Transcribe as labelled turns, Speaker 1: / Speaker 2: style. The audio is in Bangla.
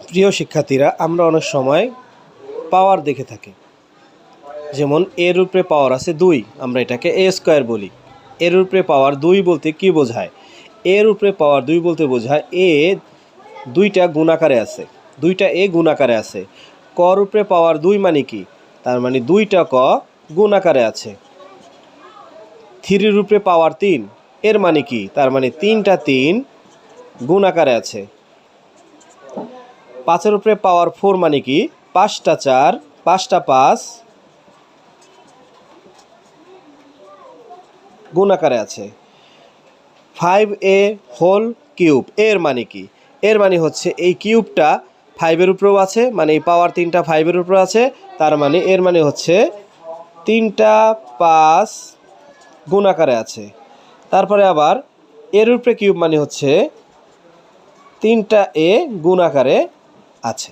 Speaker 1: প্রিয় শিক্ষার্থীরা, আমরা অনেক সময় পাওয়ার দেখে থাকি। যেমন এর উপরে পাওয়ার আছে 2, আমরা এটাকে এ স্কোয়ার বলি। এর উপরে পাওয়ার 2 বলতে কি বোঝায়? এর উপরে পাওয়ার 2 বলতে বোঝায় এ 2টা গুণাকারে আছে, 2টা এ গুণাকারে আছে। কর উপরে পাওয়ার 2 মানে কি? তার মানে 2টা ক গুণাকারে আছে। 3 উপরে পাওয়ার 3 এর মানে কি? তার মানে 3টা 3 গুণাকারে আছে। 5 উপরে পাওয়ার 4 মানে কি? 5টা 4 5টা 5 গুণাকারে আছে। 5a হোল কিউব এর মানে কি? এর মানে হচ্ছে এই কিউবটা 5-এর উপরেও আছে, মানে এই পাওয়ার 3টা 5-এর উপরে আছে, তার মানে এর মানে হচ্ছে 3টা 5 গুণাকারে আছে। তারপরে আবার এর উপরে কিউব মানে হচ্ছে 3টা এ গুণাকারে আছে।